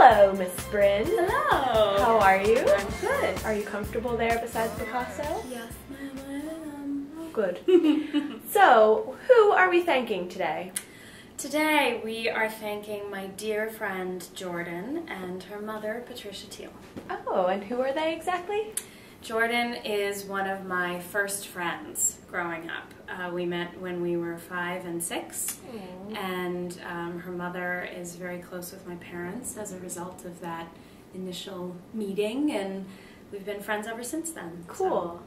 Hello, Miss Bryn. Hello. How are you? I'm good. Are you comfortable there beside Picasso? Yes, ma'am, I am. Good. So, who are we thanking today? Today we are thanking my dear friend Jordan and her mother Patricia Teal. Oh, and who are they exactly? Jordan is one of my first friends growing up. We met when we were 5 and 6, and her mother is very close with my parents as a result of that initial meeting, and we've been friends ever since then. Cool.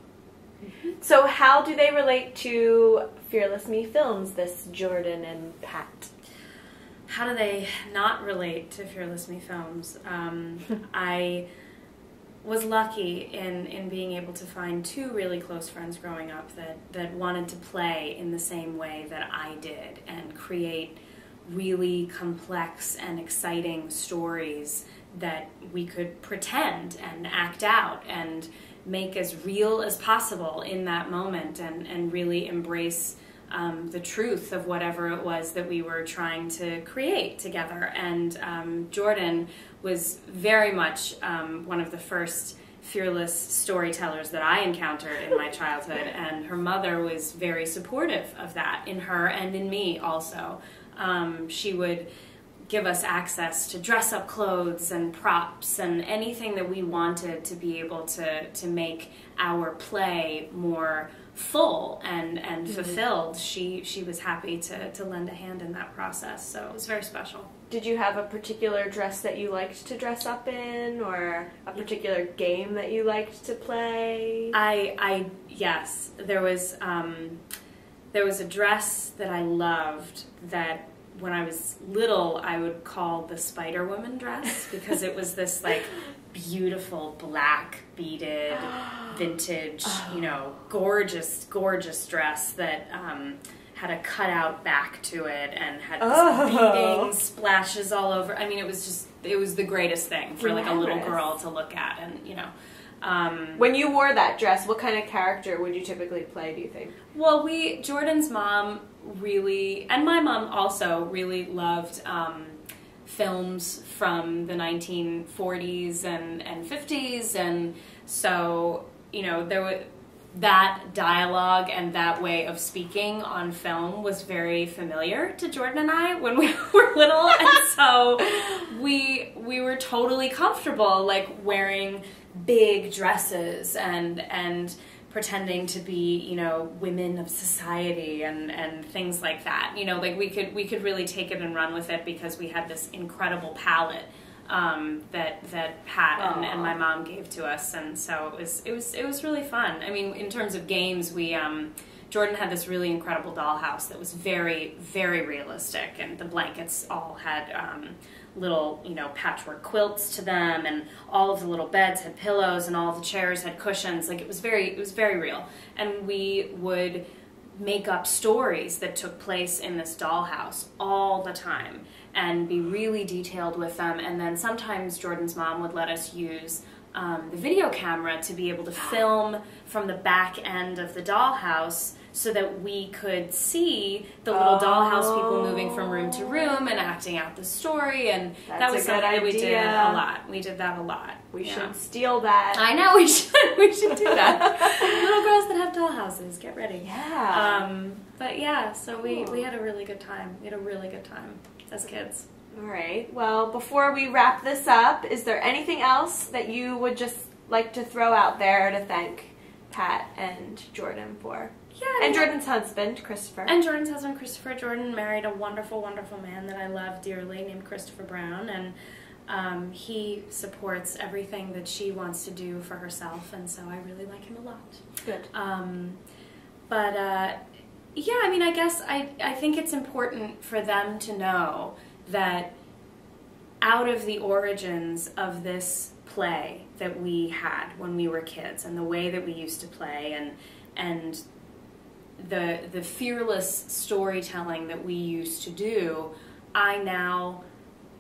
So how do they relate to Fearless Me Films, this Jordan and Pat? How do they not relate to Fearless Me Films? I was lucky in being able to find 2 really close friends growing up that wanted to play in the same way that I did and create really complex and exciting stories that we could pretend and act out and make as real as possible in that moment and really embrace the truth of whatever it was that we were trying to create together. And Jordan was very much one of the first fearless storytellers that I encountered in my childhood, and her mother was very supportive of that in her and in me also. She would give us access to dress-up clothes and props and anything that we wanted to be able to make our play more full and fulfilled. She was happy to lend a hand in that process, so it was very special. Did you have a particular dress that you liked to dress up in, or a particular game that you liked to play? Yes, there was a dress that I loved that when I was little I would call the Spider-Woman dress, because it was this like beautiful black beaded vintage, gorgeous dress that had a cutout back to it and had beading splashes all over. I mean, it was the greatest thing for like a little girl to look at, and when you wore that dress, what kind of character would you typically play, do you think? Well, Jordan's mom really, and my mom also really loved films from the 1940s and 50s, and so, there was that dialogue and that way of speaking on film was very familiar to Jordan and I when we were little, and so we were totally comfortable like wearing big dresses and pretending to be, women of society and things like that. Like we could really take it and run with it because we had this incredible palette that Pat and my mom gave to us, and so it was really fun. I mean, in terms of games, we Jordan had this really incredible dollhouse that was very, very realistic, and the blankets all had little, patchwork quilts to them, and all of the little beds had pillows, and all of the chairs had cushions. Like it was very real. And we would make up stories that took place in this dollhouse all the time and be really detailed with them. And then sometimes Jordan's mom would let us use the video camera to be able to film from the back end of the dollhouse so that we could see the little dollhouse people moving from room to room and acting out the story, and that was something that we did a lot. We did that a lot. We should steal that. I know, we should do that. Little girls that have dollhouses, get ready. Yeah. But yeah, so we had a really good time. We had a really good time as kids. All right. Well, before we wrap this up, is there anything else that you would just like to throw out there to thank Pat and Jordan for? Yeah, and Jordan's husband, Christopher. And Jordan's husband, Christopher. Jordan married a wonderful, wonderful man that I love dearly named Christopher Brown, and he supports everything that she wants to do for herself, and so I really like him a lot. Good. Yeah, I mean, I guess I think it's important for them to know that out of the origins of this play that we had when we were kids and the way that we used to play and the fearless storytelling that we used to do, I now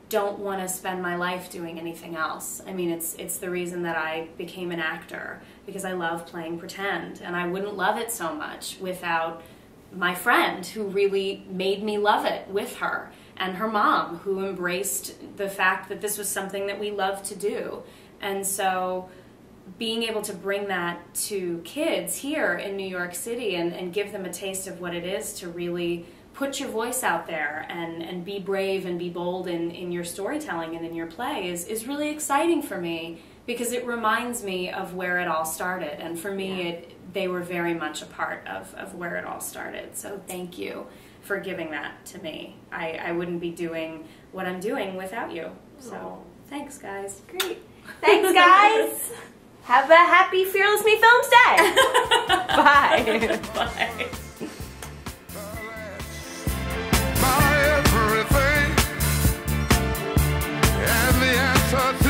don't want to spend my life doing anything else. I mean, it's the reason that I became an actor, because I love playing pretend, and I wouldn't love it so much without my friend who really made me love it with her. and her mom, who embraced the fact that this was something that we love to do. And so being able to bring that to kids here in New York City and give them a taste of what it is to really put your voice out there and be brave and be bold in your storytelling and in your play is really exciting for me, because it reminds me of where it all started. And for me, they were very much a part of where it all started. So thank you for giving that to me. I wouldn't be doing what I'm doing without you. So thanks, guys. Great. Thanks, guys. Have a happy Fearless Me Films Day. Bye. Bye. My everything, and the answer